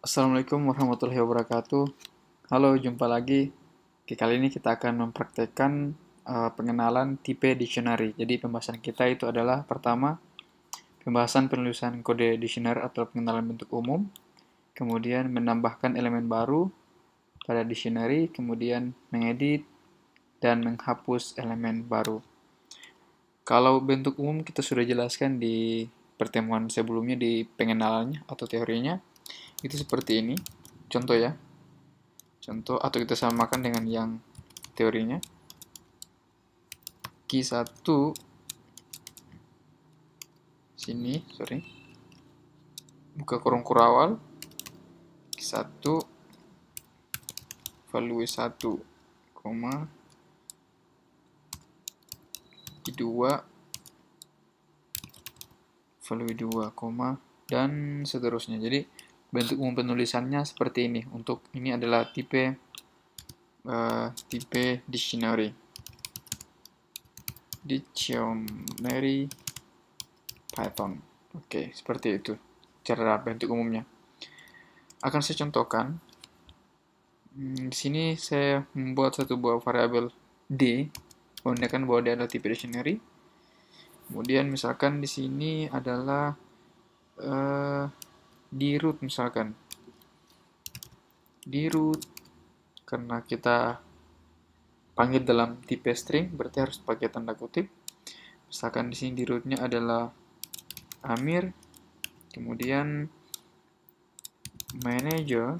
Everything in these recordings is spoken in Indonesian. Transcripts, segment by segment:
Assalamualaikum warahmatullahi wabarakatuh. Halo, jumpa lagi. Oke, kali ini kita akan mempraktekkan pengenalan tipe dictionary. Jadi pembahasan kita itu adalah pertama, pembahasan penulisan kode dictionary atau pengenalan bentuk umum, kemudian menambahkan elemen baru pada dictionary, kemudian mengedit dan menghapus elemen baru. Kalau bentuk umum kita sudah jelaskan di pertemuan sebelumnya di pengenalannya atau teorinya. Itu seperti ini. Contoh ya. Contoh atau kita samakan dengan yang teorinya. Q1 sini, sorry. Buka kurung kurawal. Q1 value 1, koma Q2 value 2, koma dan seterusnya. Jadi bentuk umum penulisannya seperti ini. Untuk ini adalah tipe dictionary. Dictionary Python. Oke, seperti itu cara bentuk umumnya. Akan saya contohkan. Di sini saya membuat satu buah variabel d, menggunakan bahwa dia adalah tipe dictionary. Kemudian misalkan di sini adalah di root misalkan. Di root karena kita panggil dalam tipe string berarti harus pakai tanda kutip. Misalkan di sini di rootnya adalah Amir, kemudian manager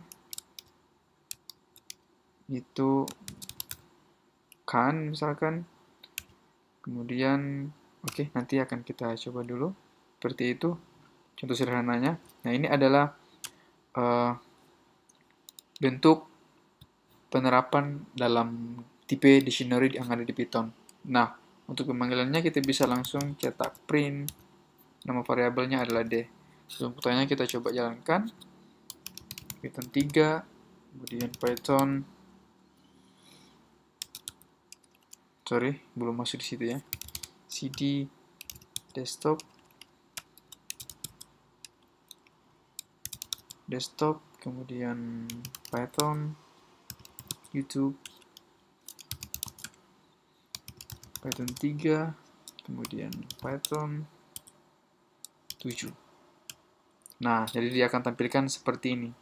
itu kan misalkan, kemudian oke, nanti akan kita coba dulu seperti itu contoh sederhananya. Nah, ini adalah bentuk penerapan dalam tipe dictionary yang ada di Python. Nah, untuk pemanggilannya kita bisa langsung cetak print, nama variabelnya adalah d. Sebelum pertanyaan kita coba jalankan Python 3, kemudian Python, sorry belum masuk di situ ya, cd desktop, kemudian Python YouTube, Python 3, kemudian Python 7. Nah, jadi dia akan tampilkan seperti ini.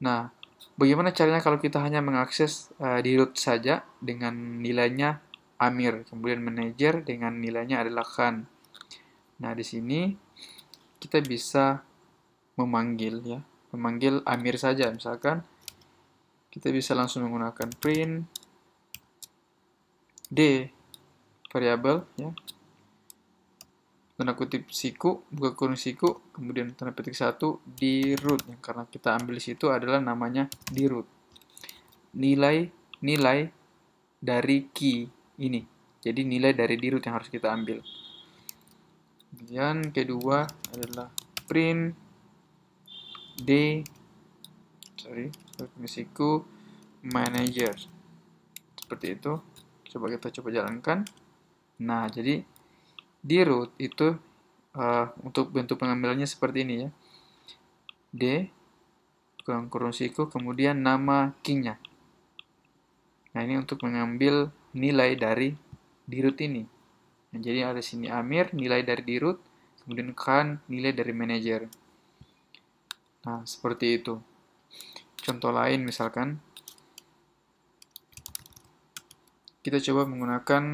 Nah, bagaimana caranya kalau kita hanya mengakses di root saja dengan nilainya Amir, kemudian manager dengan nilainya adalah Khan. Nah, di sini kita bisa memanggil Amir saja. Misalkan kita bisa langsung menggunakan print d variabel ya, tanda kutip siku, buka kurung siku, kemudian tanda petik 1 di root, yang karena kita ambil di situ adalah namanya di root. Nilai dari key ini. Jadi nilai dari di root yang harus kita ambil. Kemudian kedua adalah print d siku manager. Seperti itu. Kita coba jalankan. Nah, jadi di root itu untuk bentuk pengambilannya seperti ini ya. D kurung siku, kemudian nama key-nya. Nah, ini untuk mengambil nilai dari di root ini. Nah, jadi ada sini Amir, nilai dari di root, kemudian Khan, nilai dari manager. Nah, seperti itu. Contoh lain misalkan, kita coba menggunakan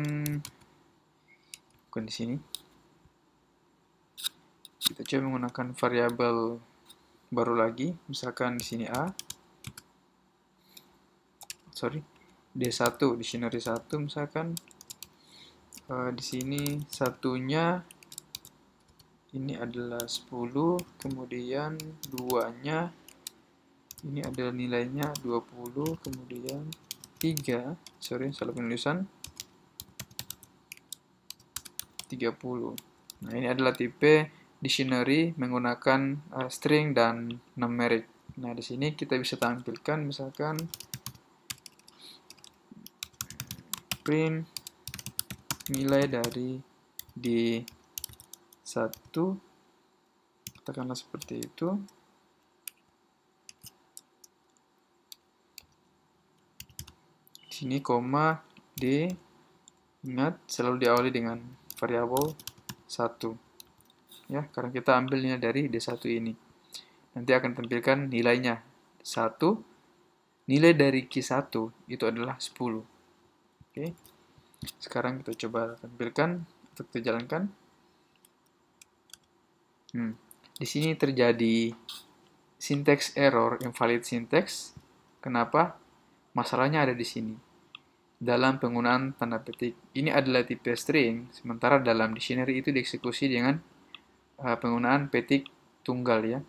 bukan di sini. Kita coba menggunakan variabel baru lagi, misalkan di sini D1, dictionary 1 misalkan. Di sini satunya ini adalah 10, kemudian 2-nya ini adalah nilainya 20, kemudian 3, salah penulisan, 30. Nah, ini adalah tipe dictionary menggunakan string dan numeric. Nah, di sini kita bisa tampilkan misalkan print nilai dari D1, katakanlah seperti itu. Sini koma D, ingat selalu diawali dengan variabel 1. Ya, karena kita ambil nilai dari D1 ini. Nanti akan tampilkan nilainya. 1, nilai dari Q1 itu adalah 10. Oke. Sekarang kita coba tampilkan untuk kita jalankan. Di sini terjadi syntax error, invalid syntax. Kenapa? Masalahnya ada di sini. Dalam penggunaan tanda petik, ini adalah tipe string, sementara dalam dictionary itu dieksekusi dengan penggunaan petik tunggal ya.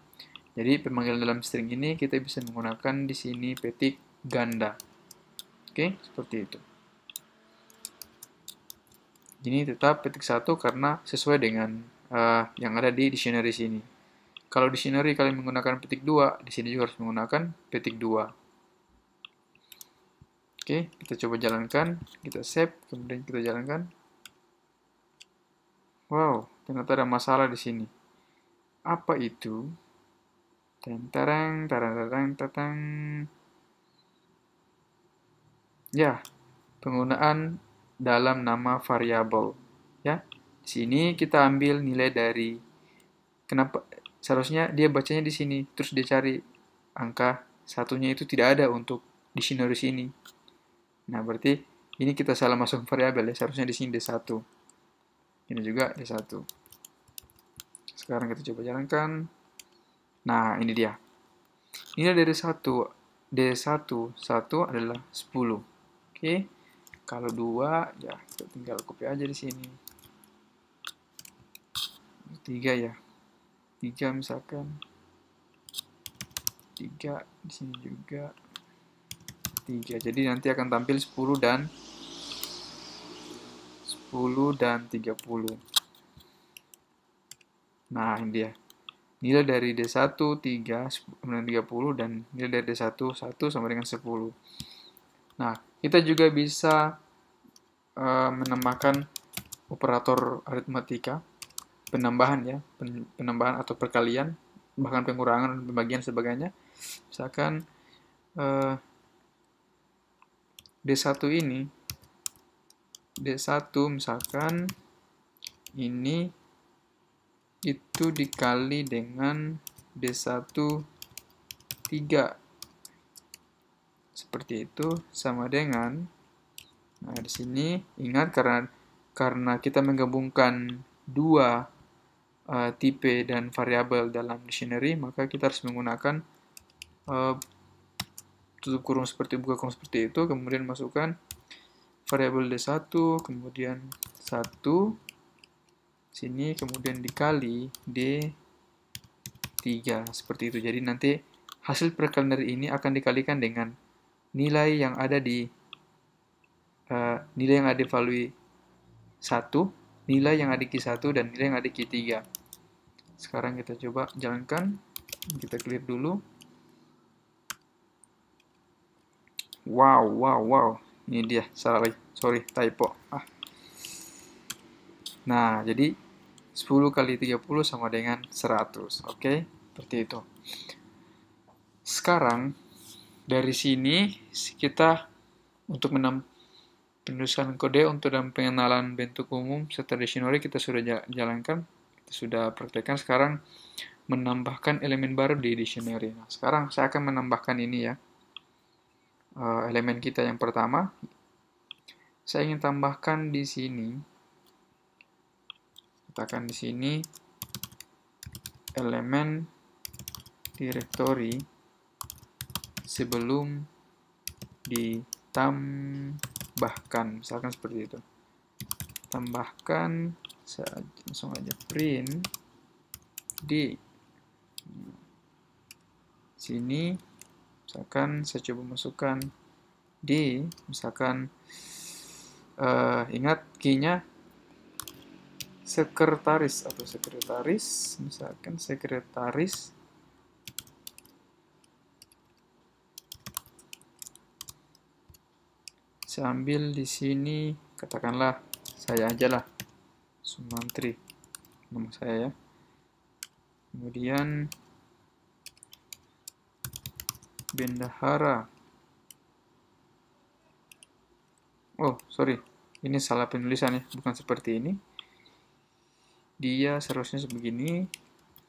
Jadi pemanggilan dalam string ini kita bisa menggunakan di sini petik ganda. Oke, seperti itu. Ini tetap petik 1 karena sesuai dengan yang ada di dictionary sini. Kalau dictionary kalian menggunakan petik 2, di sini juga harus menggunakan petik 2. Oke, kita coba jalankan, kita save, kemudian kita jalankan. Wow, ternyata ada masalah di sini. Apa itu? Tentarang, tarang, tatang. Ya, penggunaan dalam nama variabel. Ya, di sini kita ambil nilai dari. Kenapa? Seharusnya dia bacanya di sini, terus dia cari angka satunya itu tidak ada untuk dictionary sini. Nah, berarti ini kita salah masuk variabel ya. Seharusnya di sini D1. Ini juga D1. Sekarang kita coba jalankan. Nah, ini dia. Ini dari D1, 1 adalah 10. Oke. Kalau 2, ya kita tinggal copy aja di sini. 3 ya. 3 misalkan. 3 di sini juga. 3. Jadi nanti akan tampil 10 dan 30. Nah, ini dia. Nilai dari D1 3 kemudian 30 dan nilai dari D1 1 sama dengan 10. Nah, kita juga bisa menambahkan operator aritmatika, penambahan ya, penambahan atau perkalian, bahkan pengurangan, pembagian sebagainya. Misalkan D1 ini, D1 misalkan ini itu dikali dengan D1 3. Seperti itu sama dengan, nah di sini ingat karena kita menggabungkan dua tipe dan variabel dalam dictionary, maka kita harus menggunakan tutup kurung seperti buka kurung seperti itu, kemudian masukkan variabel D1, kemudian 1 sini, kemudian dikali D3 seperti itu. Jadi nanti hasil perkalian dari ini akan dikalikan dengan nilai yang ada di value 1, nilai yang ada di Q1 dan nilai yang ada di Q3. Sekarang kita coba jalankan. Kita clear dulu. Wow. Ini dia, sorry, typo. Nah, jadi 10 kali 30 sama dengan 100. Oke, seperti itu. Sekarang, dari sini kita untuk penulisan kode untuk dalam pengenalan bentuk umum serta dictionary kita sudah jalankan, kita sudah praktekkan. Sekarang menambahkan elemen baru di dictionary. Nah, sekarang saya akan menambahkan ini ya. Elemen kita yang pertama, saya ingin tambahkan di sini. Katakan di sini elemen directory sebelum ditambahkan, misalkan seperti itu. Tambahkan, langsung aja print di sini, misalkan saya coba masukkan di, misalkan ingat key-nya sekretaris, misalkan sekretaris. Saya ambil di sini, katakanlah saya aja lah, Sumantri, nama saya ya. Kemudian bendahara. Oh, sorry. Ini salah penulisan ya, bukan seperti ini. Dia seharusnya sebegini,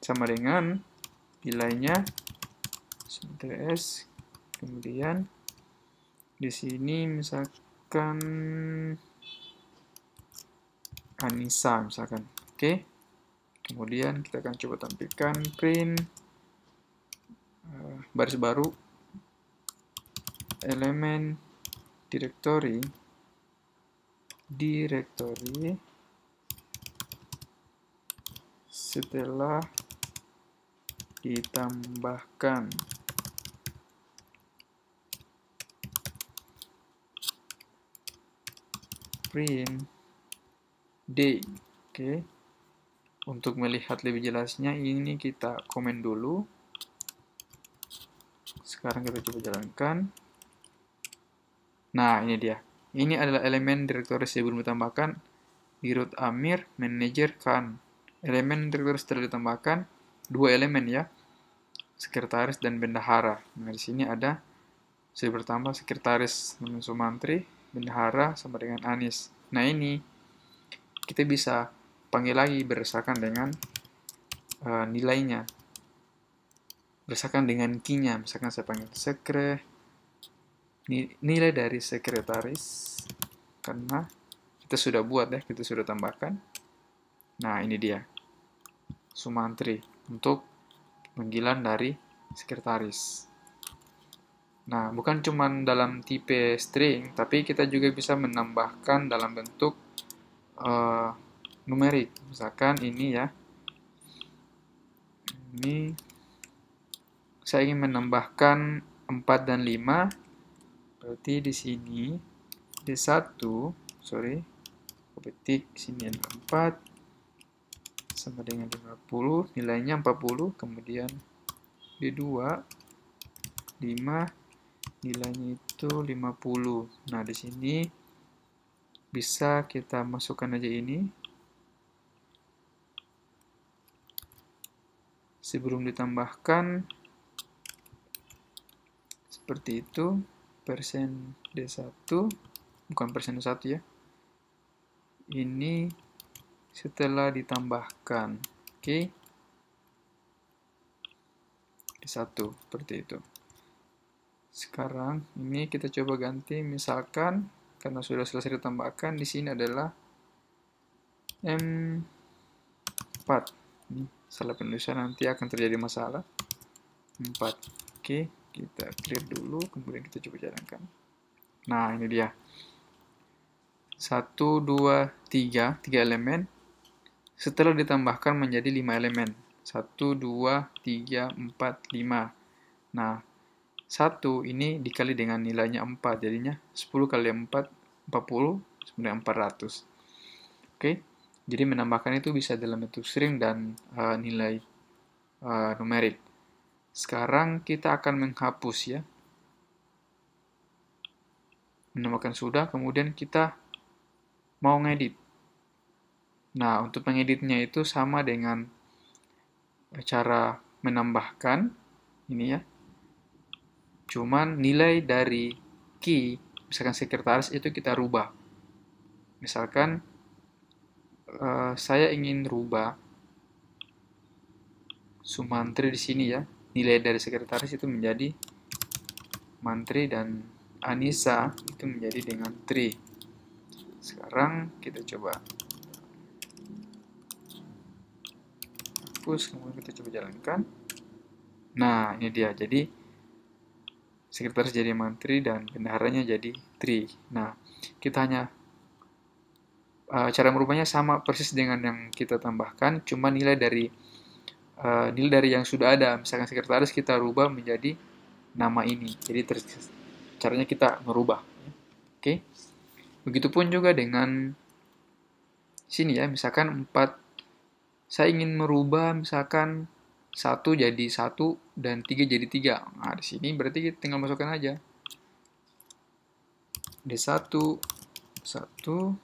sama dengan nilainya sebentar S. Kemudian di sini misalkan Anissa misalkan. Oke. Kemudian kita akan coba tampilkan print baris baru elemen directory setelah ditambahkan print d. Oke. Untuk melihat lebih jelasnya ini kita komen dulu. Sekarang kita coba jalankan. Nah, ini dia. Ini adalah elemen direktori sebelum ditambahkan di root Amir, manager, Khan. Elemen direktori setelah ditambahkan dua elemen ya, sekretaris dan bendahara. Nah, di sini ada sudah bertambah sekretaris dengan Sumantri, bendahara sama dengan Anis. Nah, ini kita bisa panggil lagi berdasarkan dengan nilainya. Berdasarkan dengan key-nya. Misalkan saya panggil nilai dari sekretaris, karena kita sudah buat ya, kita sudah tambahkan. Nah, ini dia Sumantri untuk panggilan dari sekretaris. Nah, bukan cuma dalam tipe string, tapi kita juga bisa menambahkan dalam bentuk numerik. Misalkan ini ya, ini saya ingin menambahkan 4 dan 5. Berarti di sini D1, ketik sini ada 4 sama dengan 50, nilainya 40, kemudian D2 5, nilainya itu 50. Nah, di sini bisa kita masukkan aja ini sebelum ditambahkan seperti itu. Persen D1, bukan persen D1 ya, ini setelah ditambahkan. Oke, D1 seperti itu. Sekarang ini kita coba ganti, misalkan karena sudah selesai ditambahkan, di sini adalah M4. Ini salah penulisan, nanti akan terjadi masalah. 4. Oke, kita clear dulu, kemudian kita coba jalankan. Nah, ini dia. 1, 2, 3 elemen. Setelah ditambahkan menjadi 5 elemen. 1, 2, 3, 4, 5. Nah, 1 ini dikali dengan nilainya 4. Jadinya 10 kali 4, 40, sebenarnya 400. Oke, jadi menambahkan itu bisa dalam bentuk string dan nilai numerik. Sekarang kita akan menghapus ya. Menambahkan sudah, kemudian kita mau ngedit. Nah, untuk mengeditnya itu sama dengan cara menambahkan ini ya. Cuman nilai dari key, misalkan sekretaris itu kita rubah. Misalkan saya ingin rubah Sumantri di sini ya. Nilai dari sekretaris itu menjadi Mantri dan Anissa itu menjadi dengan Tri. Sekarang kita coba hapus, kemudian kita coba jalankan. Nah, ini dia. Jadi sekretaris jadi Mantri dan bendaharanya jadi Tri. Nah, kita hanya cara merubahnya sama persis dengan yang kita tambahkan, cuma nilai dari yang sudah ada. Misalkan sekretaris kita rubah menjadi nama ini. Jadi caranya kita merubah. Oke. Begitupun juga dengan sini ya, misalkan 4. Saya ingin merubah misalkan 1 jadi 1 dan 3 jadi 3. Nah, di sini berarti kita tinggal masukkan aja. D1 1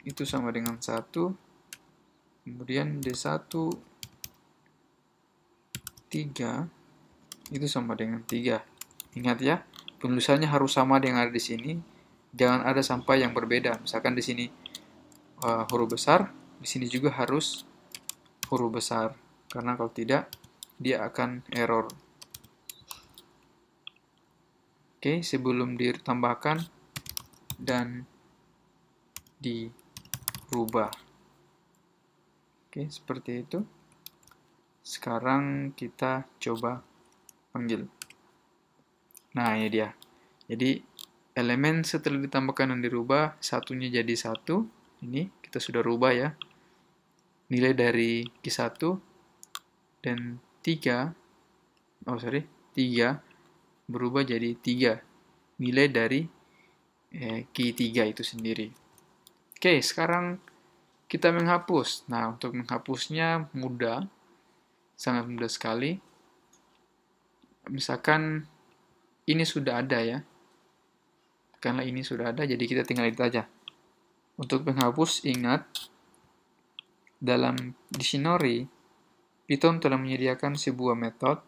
itu sama dengan 1. Kemudian D1 3 itu sama dengan 3. Ingat ya, penulisannya harus sama dengan ada di sini. Jangan ada sampai yang berbeda. Misalkan di sini huruf besar, di sini juga harus huruf besar. Karena kalau tidak, dia akan error. Oke, sebelum ditambahkan dan dirubah. Oke, seperti itu. Sekarang kita coba panggil. Nah, ini dia. Jadi, elemen setelah ditambahkan dan dirubah, satunya jadi 1. Ini kita sudah rubah ya. Nilai dari Q1 dan 3 berubah jadi 3. Nilai dari Q3 itu sendiri. Oke, sekarang kita menghapus. Nah, untuk menghapusnya mudah. Sangat mudah sekali. Misalkan ini sudah ada ya. Karena ini sudah ada, jadi kita tinggal edit aja. Untuk menghapus, ingat, dalam dictionary, Python telah menyediakan sebuah metode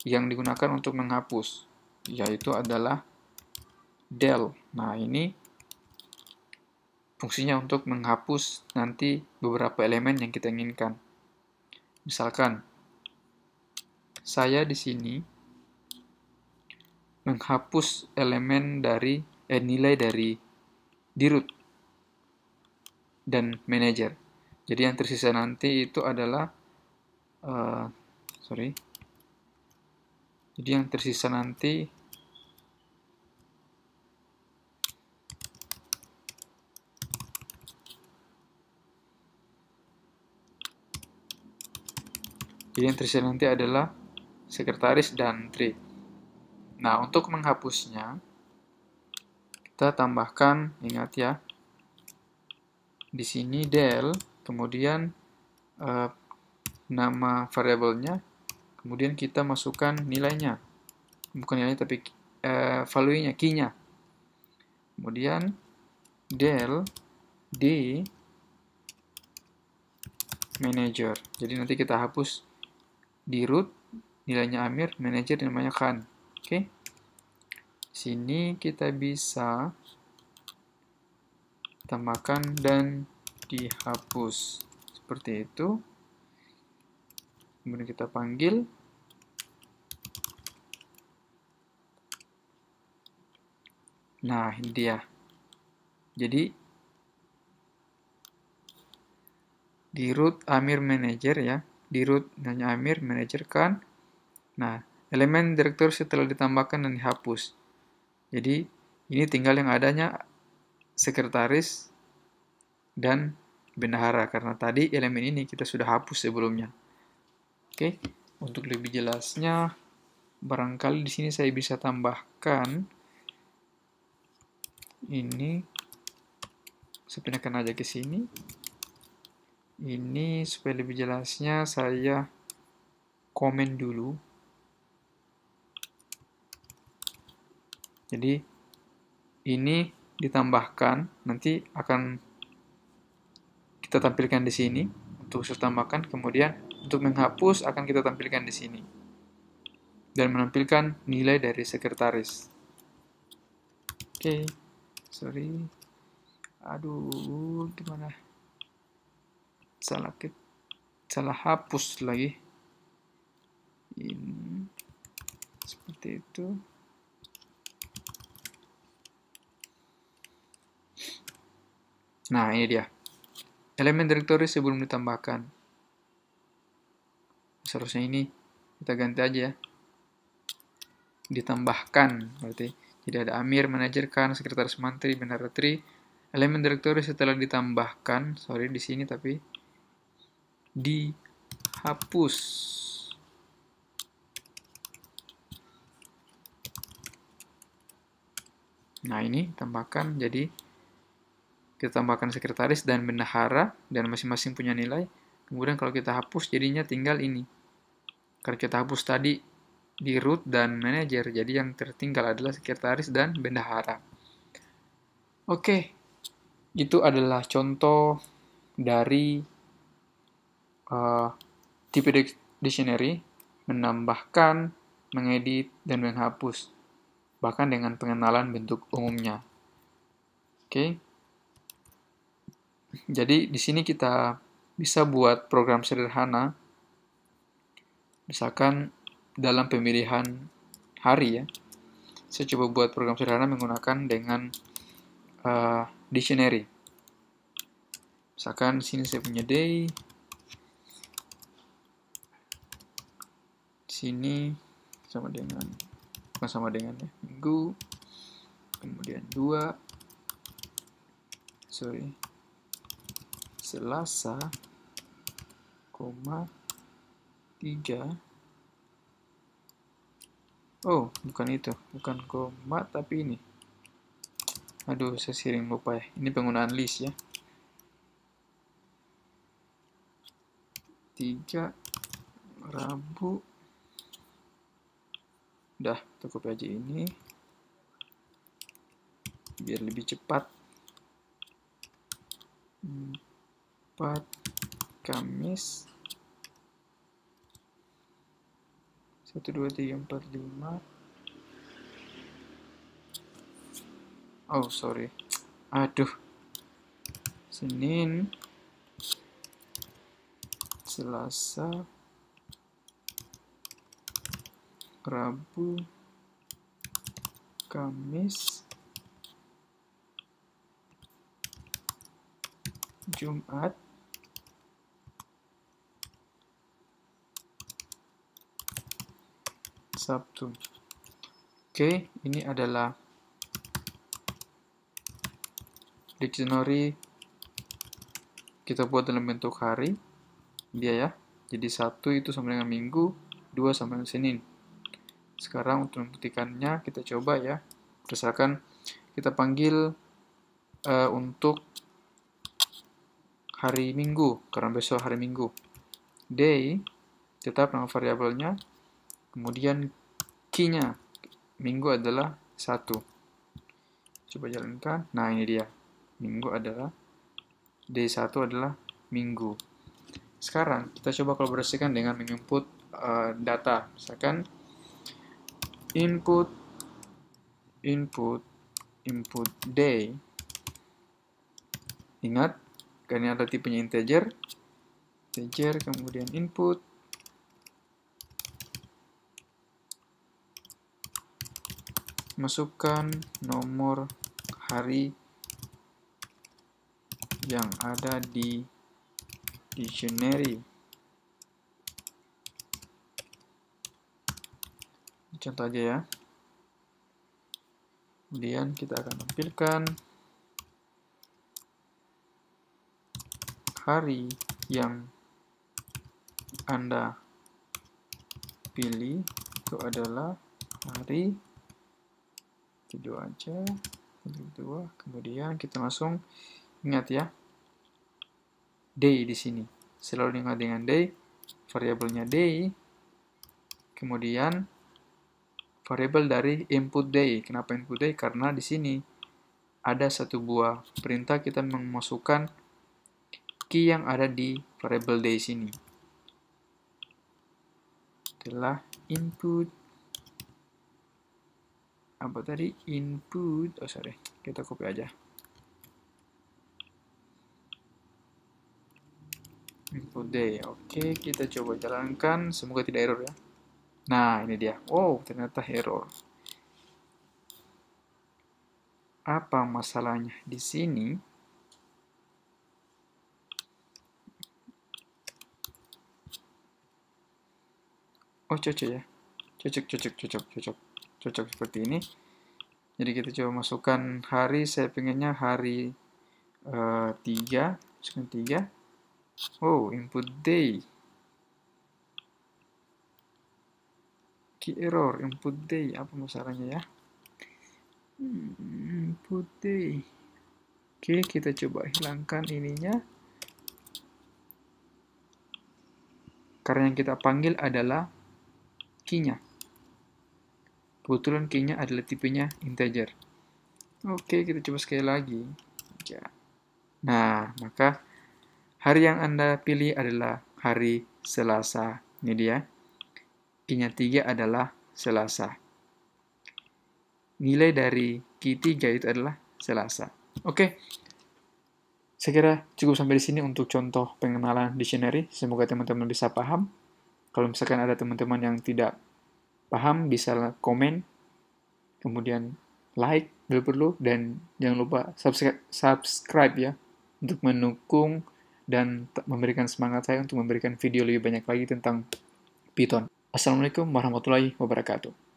yang digunakan untuk menghapus, yaitu adalah del. Nah, ini fungsinya untuk menghapus nanti beberapa elemen yang kita inginkan. Misalkan, saya di sini menghapus elemen dari nilai dari root dan manager. Jadi yang tersisa nanti itu adalah Jadi yang tersisa nanti adalah sekretaris dan tree. Nah, untuk menghapusnya kita tambahkan, ingat ya, di sini del, kemudian nama variabelnya, kemudian kita masukkan nilainya, bukan nilainya tapi value-nya, key-nya. Kemudian del d manager. Jadi nanti kita hapus di root nilainya Amir, manager namanya Khan. Oke. Sini kita bisa tambahkan dan dihapus. Seperti itu. Kemudian kita panggil. Nah, ini dia. Jadi, di root Amir manager ya. Di root hanya Amir, manager kan. Nah, elemen direktur setelah ditambahkan dan dihapus. Jadi, ini tinggal yang adanya sekretaris dan bendahara. Karena tadi elemen ini kita sudah hapus sebelumnya. Oke, untuk lebih jelasnya, barangkali di sini saya bisa tambahkan ini. Saya pindahkan aja ke sini. Ini supaya lebih jelasnya saya komen dulu. Jadi ini ditambahkan, nanti akan kita tampilkan di sini untuk saya tambahkan. Kemudian untuk menghapus akan kita tampilkan di sini dan menampilkan nilai dari sekretaris. Oke, sorry. Aduh, gimana? Salah hapus lagi. Ini seperti itu. Nah, ini dia. Elemen direktori sebelum ditambahkan. Seharusnya ini kita ganti aja ya. Ditambahkan berarti. Jadi ada Amir, manajer kan, sekretaris menteri, bendahara tri. Elemen direktori setelah ditambahkan, sorry di sini tapi dihapus. Nah, ini tambahkan, jadi kita tambahkan sekretaris dan bendahara, dan masing-masing punya nilai. Kemudian kalau kita hapus, jadinya tinggal ini. Karena kita hapus tadi di root dan manager, jadi yang tertinggal adalah sekretaris dan bendahara. Oke, itu adalah contoh dari tipe dictionary, menambahkan, mengedit, dan menghapus, bahkan dengan pengenalan bentuk umumnya. Oke. Jadi di sini kita bisa buat program sederhana. Misalkan dalam pemilihan hari ya. Saya coba buat program sederhana menggunakan dengan dictionary. Misalkan di sini saya punya day. Sini sama dengan ya, minggu, kemudian 2, Selasa, 3. Oh, bukan itu, bukan koma tapi ini. Aduh, saya sering lupa ya. Ini penggunaan list ya. 3 Rabu. Udah, cukup aja ini. Biar lebih cepat. 4 Kamis. 1, 2, 3, 4, 5. Oh, sorry. Aduh. Senin. Selasa. Rabu. Kamis. Jumat. Sabtu. Oke, ini adalah dictionary kita buat dalam bentuk hari. Dia ya. Jadi 1 itu sama dengan minggu, 2 sama dengan Senin. Sekarang untuk membuktikannya kita coba ya. Berdasarkan kita panggil untuk hari Minggu, karena besok hari Minggu. Day, tetap nama variabelnya. Kemudian key-nya, Minggu adalah 1. Coba jalankan. Nah, ini dia. Minggu adalah, day 1 adalah Minggu. Sekarang, kita coba kolaborasikan dengan menginput data. Misalkan, input day. Ingat, karena ada tipenya integer, kemudian input, masukkan nomor hari yang ada di dictionary. Contoh aja ya. Kemudian kita akan tampilkan hari yang Anda pilih itu adalah hari itu aja, kedua. Kemudian kita langsung ingat ya, day di sini. Selalu ingat dengan day, variabelnya day. Kemudian variabel dari input day. Kenapa input day? Karena di sini ada satu buah perintah kita memasukkan key yang ada di variabel day sini. Adalah input. Apa tadi? Input. Oh, sorry. Kita copy aja. Input day. Oke, kita coba jalankan. Semoga tidak error ya. Nah, ini dia. Oh, ternyata error. Apa masalahnya di sini? Oh, cocok ya. Cocok seperti ini. Jadi kita coba masukkan hari. Saya pengennya hari 3. Masukkan 3. Oh, input day. Key error, input day. Apa masalahnya ya? Input day. Oke, kita coba hilangkan ininya. Karena yang kita panggil adalah key-nya. Kebetulan key-nya adalah tipenya integer. Oke, kita coba sekali lagi. Nah, maka hari yang Anda pilih adalah hari Selasa. Ini dia. Key-nya 3 adalah Selasa. Nilai dari key 3 itu adalah Selasa. Oke, saya kira cukup sampai di sini untuk contoh pengenalan dictionary. Semoga teman-teman bisa paham. Kalau misalkan ada teman-teman yang tidak paham, bisa komen, kemudian like bila perlu, dan jangan lupa subscribe ya, untuk mendukung dan memberikan semangat saya untuk memberikan video lebih banyak lagi tentang Python. Assalamualaikum warahmatullahi wabarakatuh.